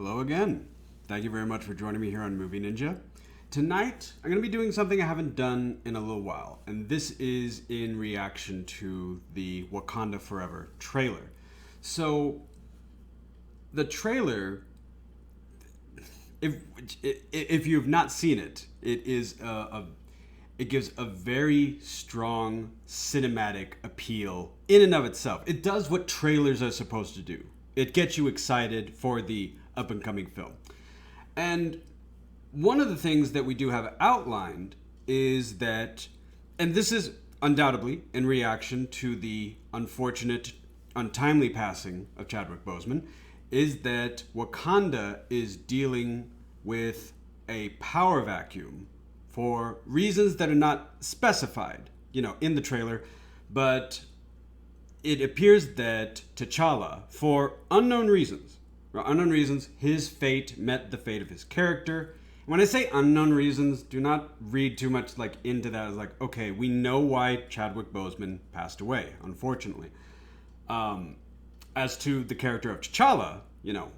Hello again. Thank you very much for joining me here on Movie Ninja. Tonight, I'm going to be doing something I haven't done in a little while, and this is in reaction to the Wakanda Forever trailer. So, the trailer, if you have not seen it, it gives a very strong cinematic appeal in and of itself. It does what trailers are supposed to do. It gets you excited for the up-and-coming film. And one of the things that we do have outlined is that, and this is undoubtedly in reaction to the unfortunate, untimely passing of Chadwick Boseman, is that Wakanda is dealing with a power vacuum for reasons that are not specified, in the trailer, but it appears that T'Challa, for unknown reasons, his fate met the fate of his character. When I say unknown reasons, do not read too much into that as okay, we know why Chadwick Boseman passed away, unfortunately. As to the character of T'Challa,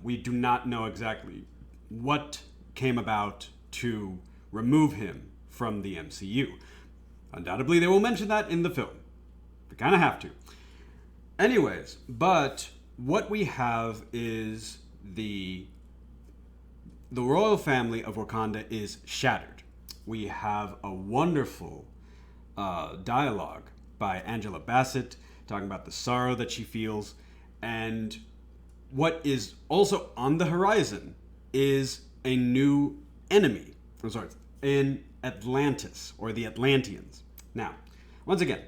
we do not know exactly what came about to remove him from the MCU. Undoubtedly, they will mention that in the film. They kind of have to. Anyways, but what we have is the royal family of Wakanda is shattered. We have a wonderful dialogue by Angela Bassett talking about the sorrow that she feels. And what is also on the horizon is a new enemy. In Atlantis, or the Atlanteans. Now, once again,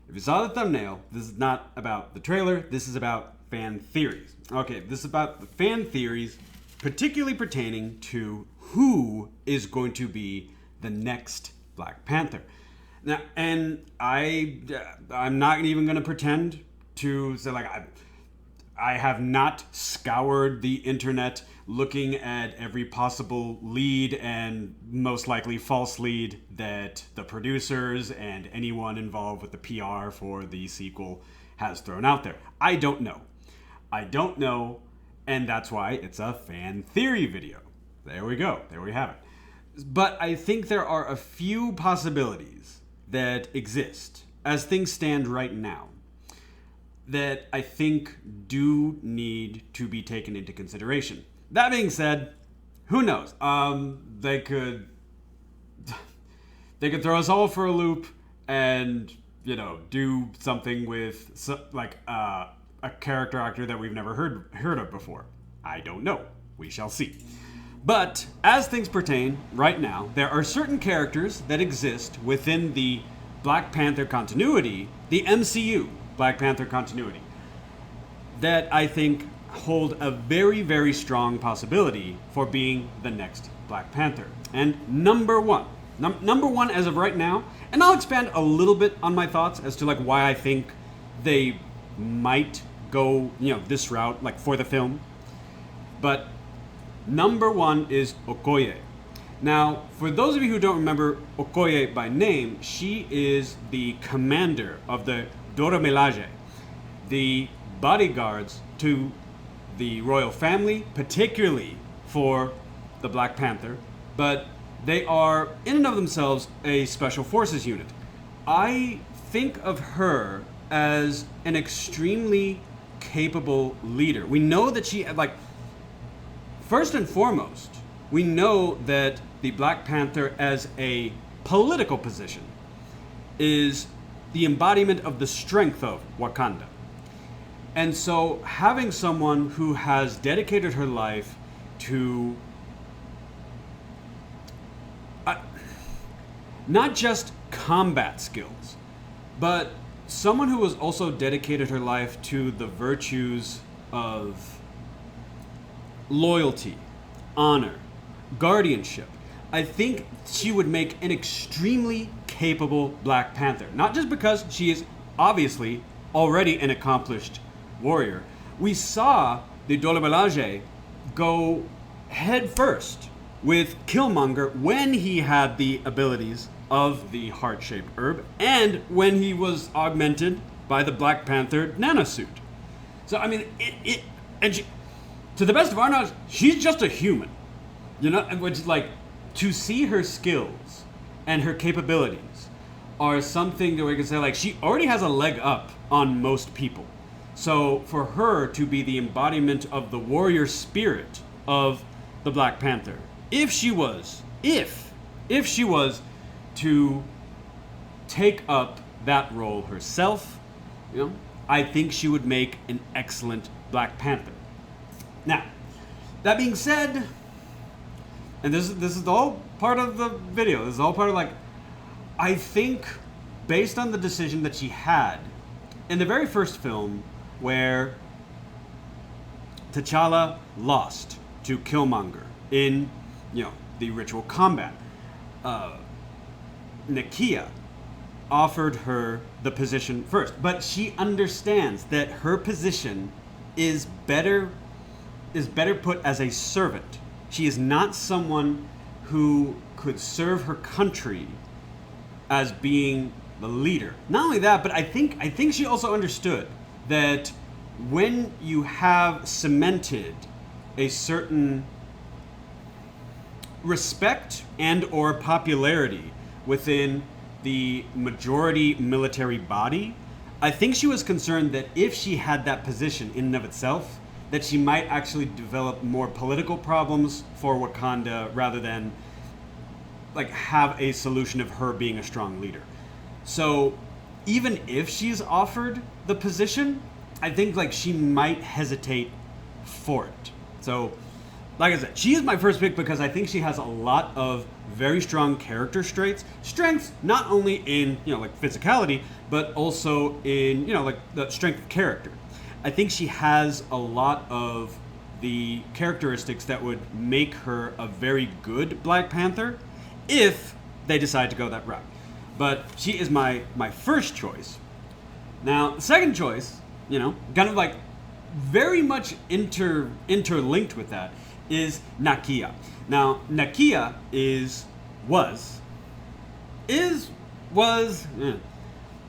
if you saw the thumbnail, this is not about the trailer, this is about fan theories. Okay, this is about the fan theories particularly pertaining to who is going to be the next Black Panther. Now, and I'm not even going to pretend to say I have not scoured the internet looking at every possible lead and most likely false lead that the producers and anyone involved with the PR for the sequel has thrown out there. I don't know, and that's why it's a fan theory video. There we go. There we have it. But I think there are a few possibilities that exist as things stand right now that I think do need to be taken into consideration. That being said, who knows? They could throw us all for a loop and do something with a character actor that we've never heard of before. I don't know. We shall see. But as things pertain right now, there are certain characters that exist within the Black Panther continuity, the MCU Black Panther continuity, that I think hold a very, very strong possibility for being the next Black Panther. And number one as of right now, and I'll expand a little bit on my thoughts as to why I think they might go this route for the film. But number one is Okoye. Now, for those of you who don't remember Okoye by name, she is the commander of the Dora Milaje, the bodyguards to the royal family, particularly for the Black Panther, but they are in and of themselves a special forces unit. I think of her as an extremely capable leader. We know that she, first and foremost, we know that the Black Panther as a political position is the embodiment of the strength of Wakanda. And so having someone who has dedicated her life to not just combat skills, but someone who has also dedicated her life to the virtues of loyalty, honor, guardianship, I think she would make an extremely capable Black Panther. Not just because she is obviously already an accomplished warrior. We saw the Dora Milaje go head first with Killmonger when he had the abilities of the heart-shaped herb and when he was augmented by the Black Panther nanosuit. So, I mean, to the best of our knowledge, she's just a human. And which, like, to see her skills and her capabilities are something that we can say, like, she already has a leg up on most people. So for her to be the embodiment of the warrior spirit of the Black Panther, if she was to take up that role herself, I think she would make an excellent Black Panther. Now, that being said, and this is all part of the video. This is all part of, like, I think based on the decision that she had in the very first film, where TChalla lost to Killmonger in, the ritual combat, Nakia offered her the position first, but she understands that her position is better put as a servant. She is not someone who could serve her country as being the leader. Not only that, but I think she also understood that when you have cemented a certain respect and or popularity within the majority military body, I think she was concerned that if she had that position in and of itself, that she might actually develop more political problems for Wakanda rather than, like, have a solution of her being a strong leader. So even if she's offered the position, I think, like, she might hesitate for it. So, like I said, she is my first pick because I think she has a lot of very strong character strengths, not only in, like, physicality, but also in, like, the strength of character. I think she has a lot of the characteristics that would make her a very good Black Panther if they decide to go that route. But she is my first choice. Now, the second choice, kind of like very much interlinked with that, is Nakia. Now, Nakia was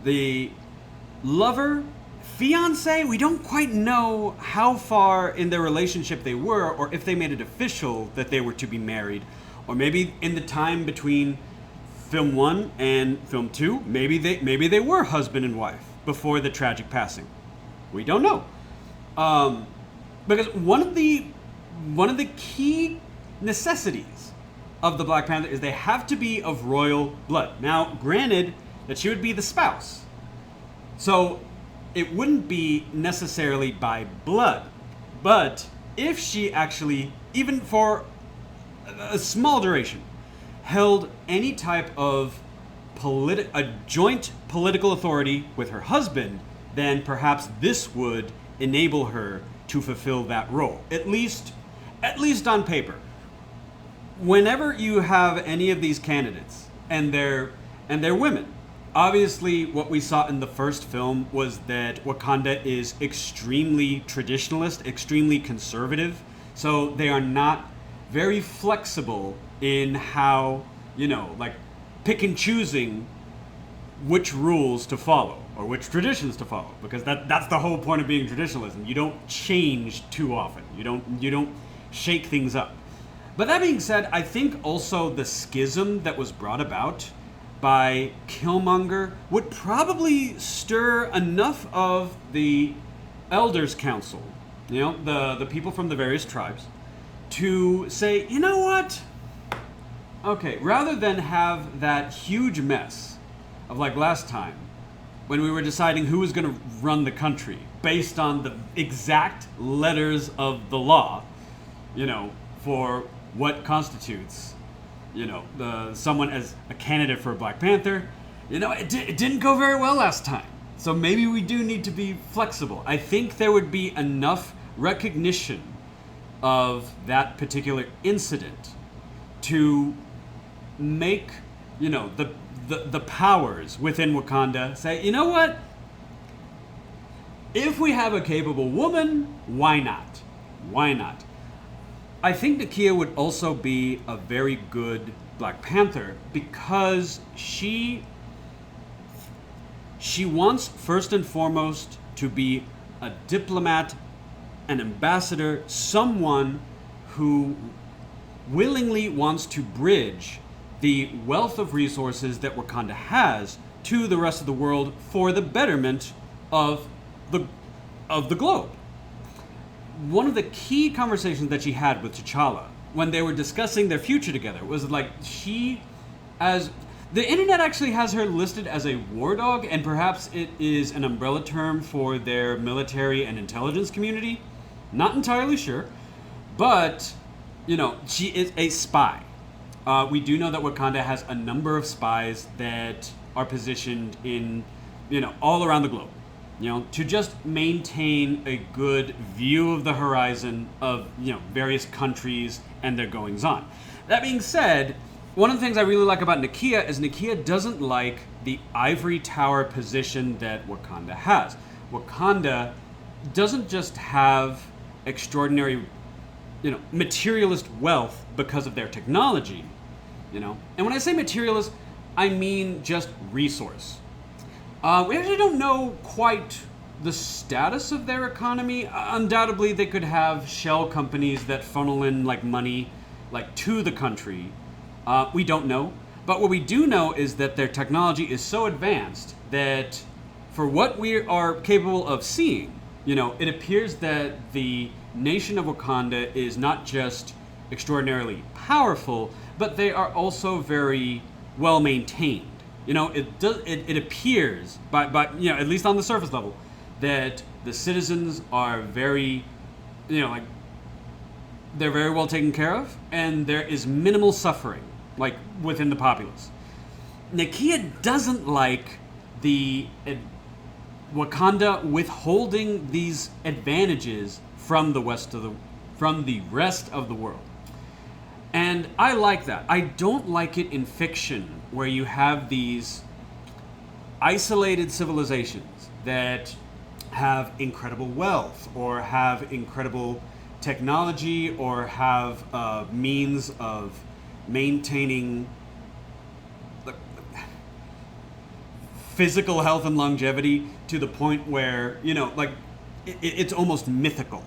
the lover, fiance. We don't quite know how far in their relationship they were, or if they made it official that they were to be married, or maybe in the time between film 1 and film 2, maybe they were husband and wife before the tragic passing. We don't know, because one of the key necessities of the Black Panther is they have to be of royal blood. Now, granted that she would be the spouse, so it wouldn't be necessarily by blood, but if she actually, even for a small duration, held any type of a joint political authority with her husband, then perhaps this would enable her to fulfill that role, at least on paper. Whenever you have any of these candidates and they're women, obviously what we saw in the first film was that Wakanda is extremely traditionalist, extremely conservative, so they are not very flexible in how, like, pick and choosing which rules to follow or which traditions to follow, because that's the whole point of being traditionalism. You don't change too often. You don't shake things up. But that being said, I think also the schism that was brought about by Killmonger would probably stir enough of the Elders Council, the people from the various tribes, to say, you know what? Okay, rather than have that huge mess of, like, last time, when we were deciding who was going to run the country based on the exact letters of the law, for what constitutes, someone as a candidate for a Black Panther, it didn't go very well last time. So maybe we do need to be flexible. I think there would be enough recognition of that particular incident to make, the powers within Wakanda say, you know what? If we have a capable woman, why not? Why not? I think Nakia would also be a very good Black Panther because she wants, first and foremost, to be a diplomat an ambassador, someone who willingly wants to bridge the wealth of resources that Wakanda has to the rest of the world for the betterment of the globe. One of the key conversations that she had with T'Challa when they were discussing their future together was like as the internet actually has her listed as a war dog, and perhaps it is an umbrella term for their military and intelligence community. Not entirely sure, but she is a spy. We do know that Wakanda has a number of spies that are positioned in, all around the globe, to just maintain a good view of the horizon of, various countries and their goings on. That being said, one of the things I really like about Nakia is Nakia doesn't like the ivory tower position that Wakanda has. Wakanda doesn't just have extraordinary, materialist wealth because of their technology, And when I say materialist, I mean just resource. We actually don't know quite the status of their economy. Undoubtedly, they could have shell companies that funnel in money to the country. We don't know. But what we do know is that their technology is so advanced that for what we are capable of seeing, it appears that the nation of Wakanda is not just extraordinarily powerful, but they are also very well maintained. It appears by at least on the surface level that the citizens are very they're very well taken care of, and there is minimal suffering within the populace. Nakia doesn't like the Wakanda withholding these advantages from the rest of the world. And I like that. I don't like it in fiction where you have these isolated civilizations that have incredible wealth or have incredible technology or have means of maintaining physical health and longevity to the point where, it's almost mythical,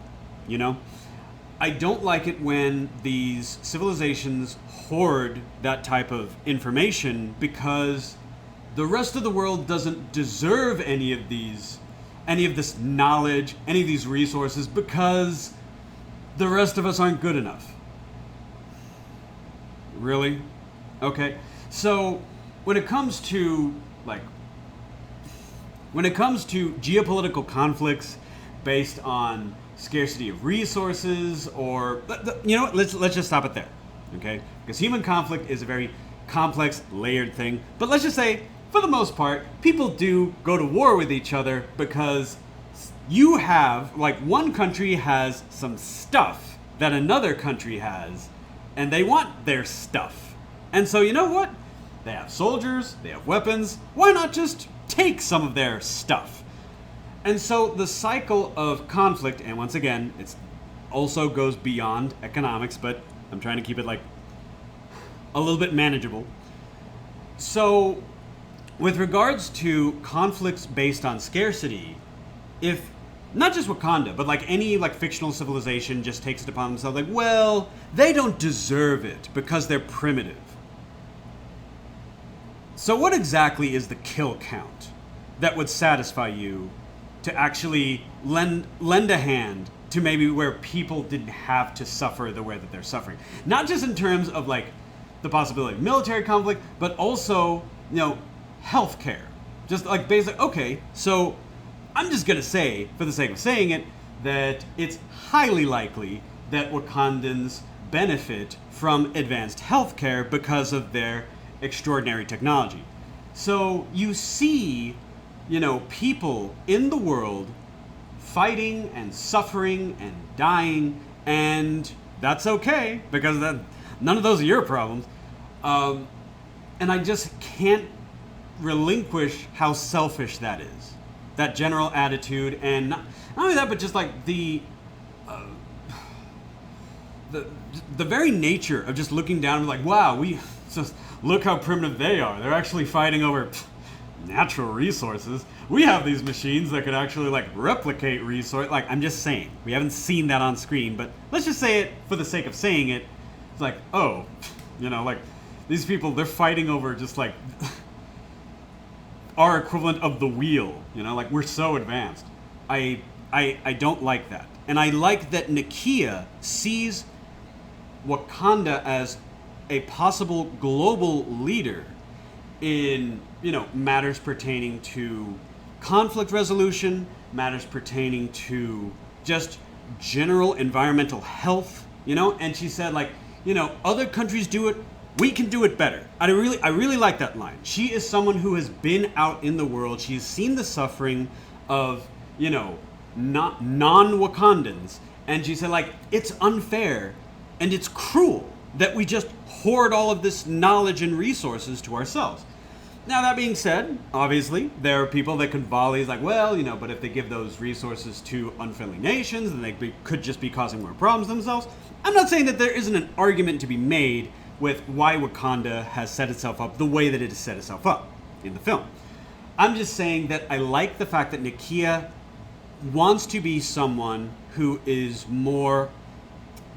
I don't like it when these civilizations hoard that type of information because the rest of the world doesn't deserve any of this knowledge, any of these resources, because the rest of us aren't good enough. Really? Okay. So when it comes to geopolitical conflicts based on scarcity of resources, or let's just stop it there, okay? Because human conflict is a very complex, layered thing. But let's just say, for the most part, people do go to war with each other because you have one country has some stuff that another country has, and they want their stuff. And so you know what? They have soldiers, they have weapons. Why not just take some of their stuff? And so the cycle of conflict, and once again, it also goes beyond economics, but I'm trying to keep it a little bit manageable. So with regards to conflicts based on scarcity, if not just Wakanda, but any fictional civilization just takes it upon themselves, well, they don't deserve it because they're primitive. So what exactly is the kill count that would satisfy you to actually lend a hand to maybe where people didn't have to suffer the way that they're suffering? Not just in terms of the possibility of military conflict, but also, healthcare. Just basic, okay, so I'm just gonna say, for the sake of saying it, that it's highly likely that Wakandans benefit from advanced healthcare because of their extraordinary technology. So you see, people in the world fighting and suffering and dying, and that's okay because none of those are your problems. And I just can't relinquish how selfish that is, that general attitude, and not only that, but just the very nature of just looking down and wow, just look how primitive they are. They're actually fighting over natural resources. We have these machines that could actually like replicate resource. Like, I'm just saying, we haven't seen that on screen, but let's just say it for the sake of saying it. It's like, oh, like these people, they're fighting over just like our equivalent of the wheel. Like we're so advanced. I don't like that, and I like that Nakia sees Wakanda as a possible global leader in matters pertaining to conflict resolution, matters pertaining to just general environmental health, and she said like, other countries do it, we can do it better. I really like that line. She is someone who has been out in the world. She's seen the suffering of not non-Wakandans, and she said like, it's unfair and it's cruel that we just hoard all of this knowledge and resources to ourselves. Now, that being said, obviously, there are people that can volley like, well, but if they give those resources to unfriendly nations, then they could just be causing more problems themselves. I'm not saying that there isn't an argument to be made with why Wakanda has set itself up the way that it has set itself up in the film. I'm just saying that I like the fact that Nakia wants to be someone who is more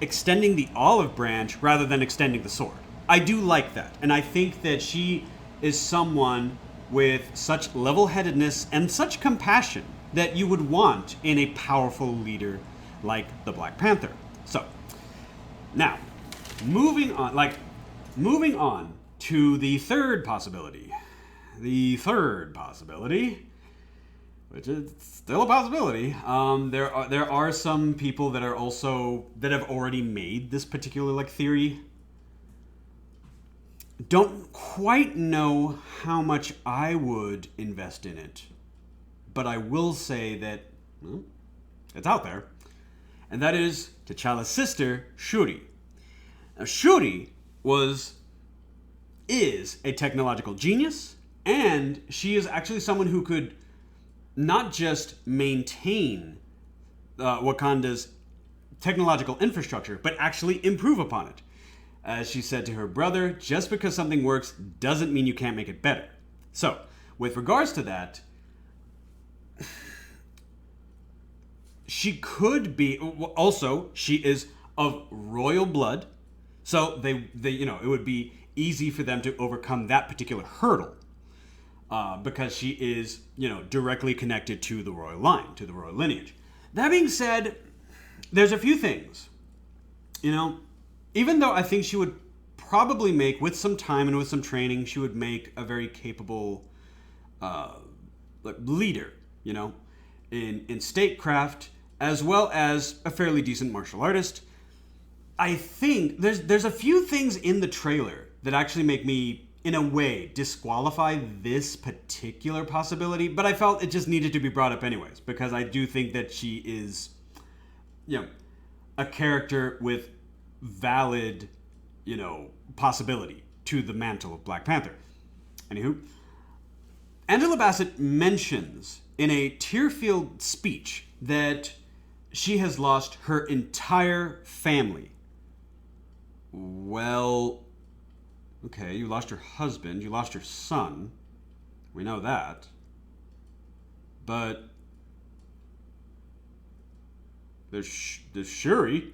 extending the olive branch rather than extending the sword. I do like that, and I think that she is someone with such level-headedness and such compassion that you would want in a powerful leader like the Black Panther. So, now, moving on to the third possibility. The third possibility, which is still a possibility. There are some people that have already made this particular theory. Don't quite know how much I would invest in it, but I will say that it's out there, and that is T'Challa's sister, Shuri. Now, Shuri is a technological genius, and she is actually someone who could not just maintain Wakanda's technological infrastructure, but actually improve upon it. As she said to her brother, just because something works doesn't mean you can't make it better. So, with regards to that, she could be, also, she is of royal blood, so they it would be easy for them to overcome that particular hurdle, because she is, directly connected to the royal line, to the royal lineage. That being said, there's a few things, even though I think she would probably make, with some time and with some training, she would make a very capable leader, in statecraft, as well as a fairly decent martial artist. I think there's a few things in the trailer that actually make me, in a way, disqualify this particular possibility, but I felt it just needed to be brought up anyways, because I do think that she is, a character with valid, possibility to the mantle of Black Panther. Anywho, Angela Bassett mentions in a tear-filled speech that she has lost her entire family. Well, okay, you lost your husband, you lost your son. We know that. But there's Shuri.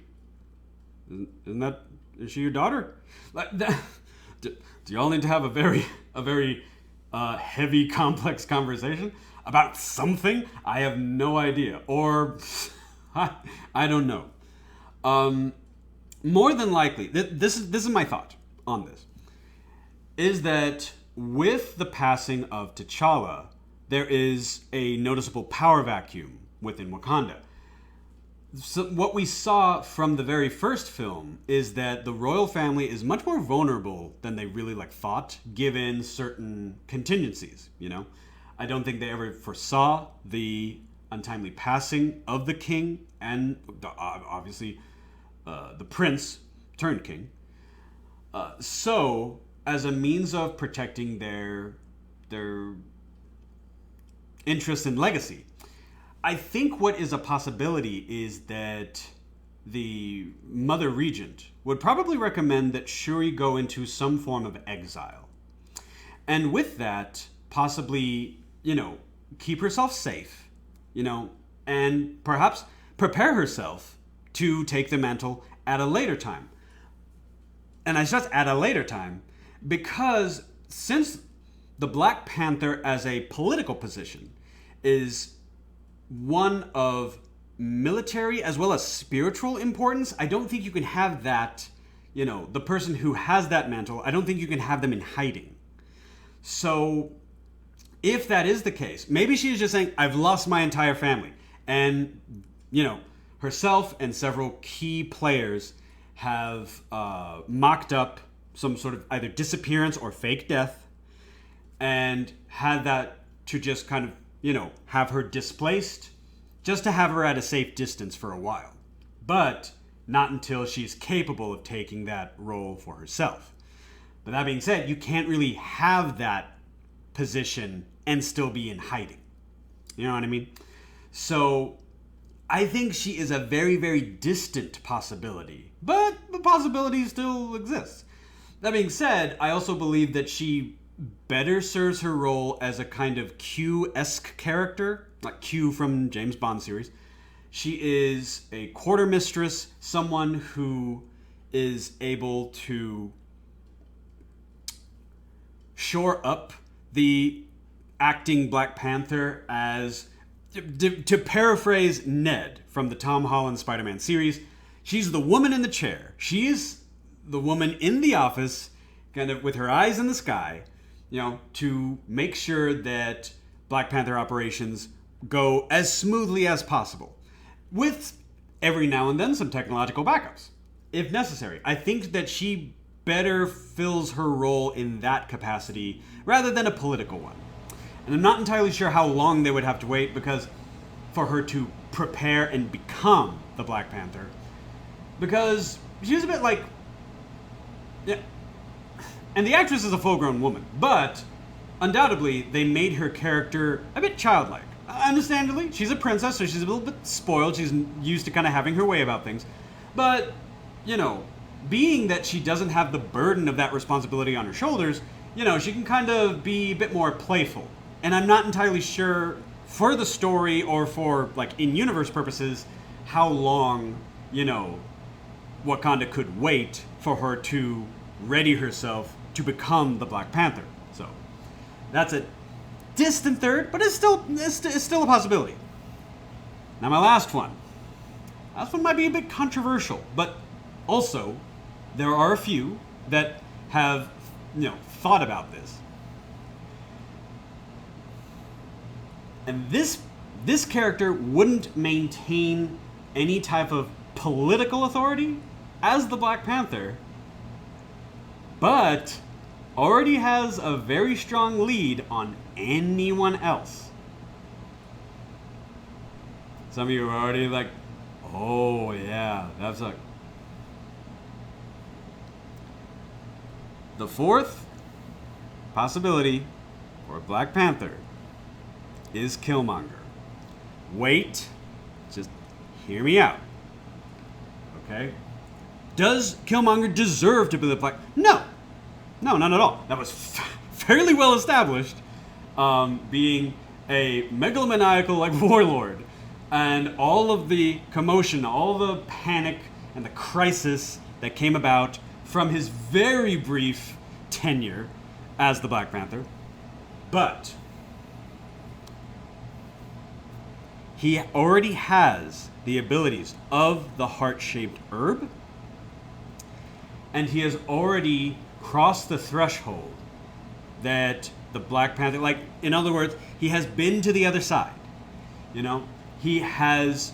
Is she your daughter? Do y'all need to have a very heavy, complex conversation about something? I have no idea. Or, I don't know. More than likely, this is my thought on this, is that with the passing of T'Challa, there is a noticeable power vacuum within Wakanda. So what we saw from the very first film is that the royal family is much more vulnerable than they really thought, given certain contingencies, I don't think they ever foresaw the untimely passing of the king and obviously the prince turned king. So as a means of protecting their interest and legacy, I think what is a possibility is that the Mother Regent would probably recommend that Shuri go into some form of exile. And with that, possibly, keep herself safe, and perhaps prepare herself to take the mantle at a later time. And I stress at a later time because since the Black Panther as a political position is one of military as well as spiritual importance, I don't think you can have that, the person who has that mantle, I don't think you can have them in hiding. So if that is the case, maybe she is just saying, I've lost my entire family. And, herself and several key players have mocked up some sort of either disappearance or fake death and had that to just kind of, have her displaced, just to have her at a safe distance for a while. But not until she's capable of taking that role for herself. But that being said, you can't really have that position and still be in hiding. You know what I mean? So I think she is a very, very distant possibility, but the possibility still exists. That being said, I also believe that she better serves her role as a kind of Q-esque character, like Q from James Bond series. She is a quartermistress, someone who is able to shore up the acting Black Panther as, to paraphrase Ned from the Tom Holland Spider-Man series, she's the woman in the chair. She is the woman in the office, kind of with her eyes in the sky, to make sure that Black Panther operations go as smoothly as possible, with every now and then some technological backups, if necessary. I think that she better fills her role in that capacity rather than a political one. And I'm not entirely sure how long they would have to wait because for her to prepare and become the Black Panther, because she's a bit like, yeah, and the actress is a full-grown woman, but undoubtedly they made her character a bit childlike. Understandably, she's a princess, so she's a little bit spoiled. She's used to kind of having her way about things. But, being that she doesn't have the burden of that responsibility on her shoulders, she can kind of be a bit more playful. And I'm not entirely sure, for the story or for, in-universe purposes, how long, Wakanda could wait for her to ready herself to become the Black Panther. So, that's a distant third, but it's still a possibility. Now my last one. Last one might be a bit controversial, but also there are a few that have, thought about this. And this character wouldn't maintain any type of political authority as the Black Panther, but already has a very strong lead on anyone else. Some of you are already like, oh yeah, that's like. The fourth possibility for Black Panther is Killmonger. Wait, just hear me out. Okay? Does Killmonger deserve to be the Black? No, not at all. That was fairly well established, being a megalomaniacal warlord, and all of the commotion, all the panic and the crisis that came about from his very brief tenure as the Black Panther. But he already has the abilities of the heart-shaped herb, and he has already crossed the threshold that the Black Panther, in other words, he has been to the other side. He has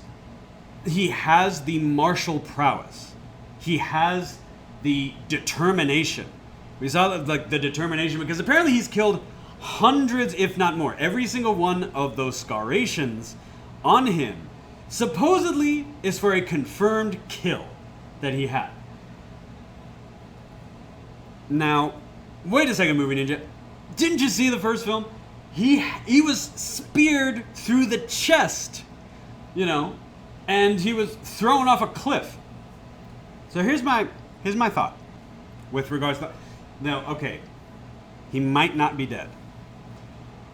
the martial prowess. He has the determination. We saw the determination because apparently he's killed hundreds, if not more. Every single one of those scarations on him supposedly is for a confirmed kill that he had. Now, wait a second, Movie Ninja. Didn't you see the first film? He was speared through the chest, and he was thrown off a cliff. So here's my thought with regards to... Now, okay, he might not be dead.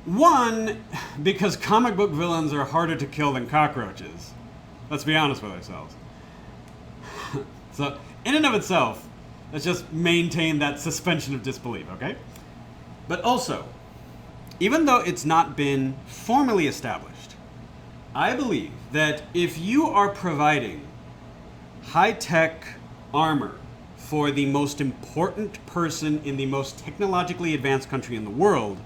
One, because comic book villains are harder to kill than cockroaches. Let's be honest with ourselves. So, in and of itself, let's just maintain that suspension of disbelief, okay? But also, even though it's not been formally established, I believe that if you are providing high-tech armor for the most important person in the most technologically advanced country in the world,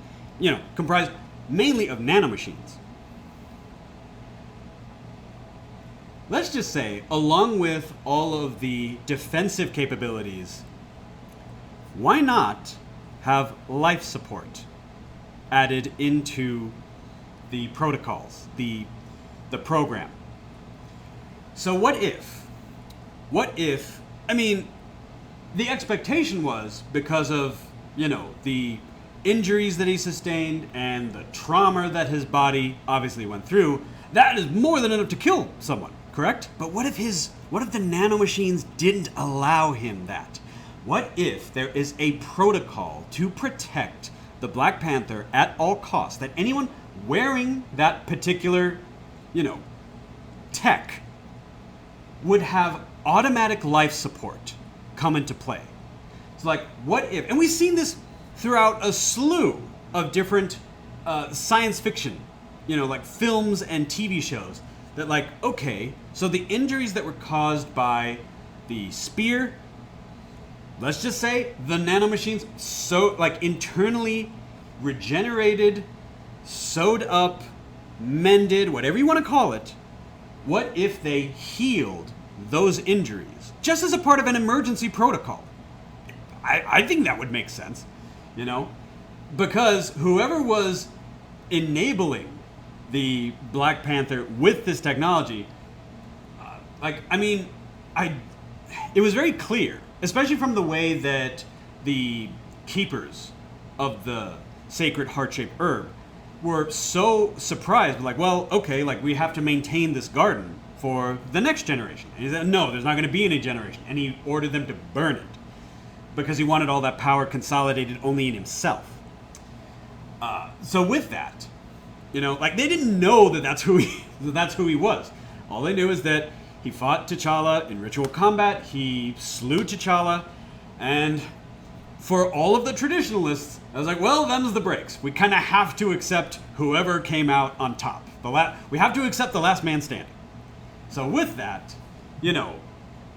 comprised mainly of nanomachines. Let's just say, along with all of the defensive capabilities, why not have life support added into the protocols, the program? So what if, the expectation was because of, the injuries that he sustained and the trauma that his body obviously went through, that is more than enough to kill someone, correct? But what if the nanomachines didn't allow him that? What if there is a protocol to protect the Black Panther at all costs, that anyone wearing that particular, tech would have automatic life support come into play? So like, what if, and we've seen this throughout a slew of different science fiction, like films and TV shows, that like, okay, so the injuries that were caused by the spear, let's just say the nanomachines, so like internally regenerated, sewed up, mended, whatever you want to call it, what if they healed those injuries just as a part of an emergency protocol? I think that would make sense, because whoever was enabling the Black Panther with this technology, it was very clear, especially from the way that the keepers of the sacred heart-shaped herb were so surprised, like, well, okay, like we have to maintain this garden for the next generation. And he said, no, there's not going to be any generation. And he ordered them to burn it because he wanted all that power consolidated only in himself. So with that, like they didn't know that that's who he was. All they knew is that he fought T'Challa in ritual combat. He slew T'Challa, and for all of the traditionalists, I was like, well, them's the breaks. We kind of have to accept whoever came out on top. We have to accept the last man standing. So with that,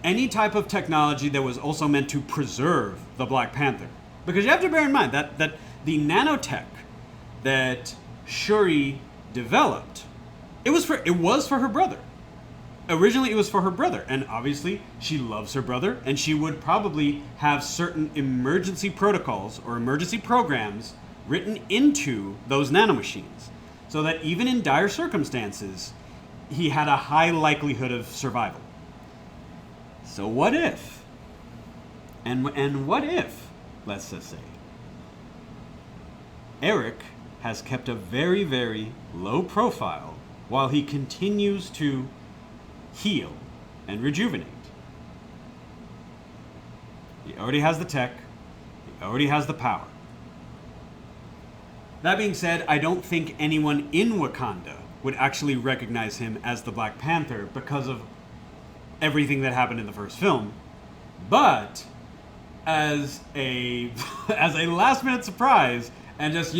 any type of technology that was also meant to preserve the Black Panther. Because you have to bear in mind that the nanotech that Shuri developed, it was for her brother. Originally, it was for her brother, and obviously, she loves her brother, and she would probably have certain emergency protocols or emergency programs written into those nanomachines, so that even in dire circumstances, he had a high likelihood of survival. So what if? And what if, let's just say, Eric has kept a very, very low profile while he continues to heal and rejuvenate. He already has the tech. He already has the power. That being said, I don't think anyone in Wakanda would actually recognize him as the Black Panther because of everything that happened in the first film. But as a last minute surprise, and just,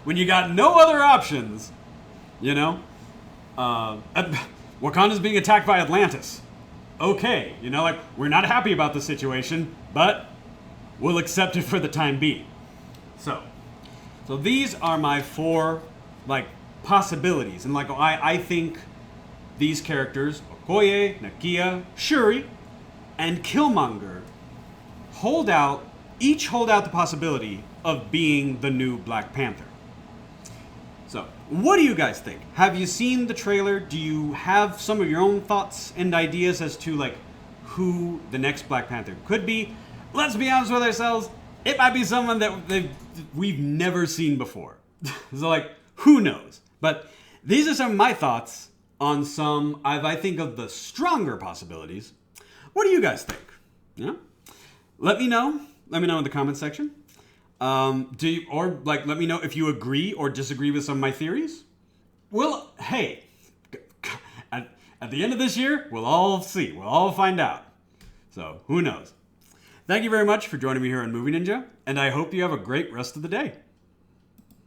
when you got no other options, Wakanda's being attacked by Atlantis. Okay, we're not happy about the situation, but we'll accept it for the time being. So these are my four, possibilities. And, I think these characters, Okoye, Nakia, Shuri, and Killmonger, each hold out the possibility of being the new Black Panther. So, what do you guys think? Have you seen the trailer? Do you have some of your own thoughts and ideas as to, who the next Black Panther could be? Let's be honest with ourselves, it might be someone that we've never seen before. So, who knows? But these are some of my thoughts on some, I think, of the stronger possibilities. What do you guys think? Let me know. Let me know in the comments section. Do you, or like, let me know if you agree or disagree with some of my theories. Well, hey, at the end of this year, we'll all see. We'll all find out. So, who knows? Thank you very much for joining me here on Movie Ninja, and I hope you have a great rest of the day.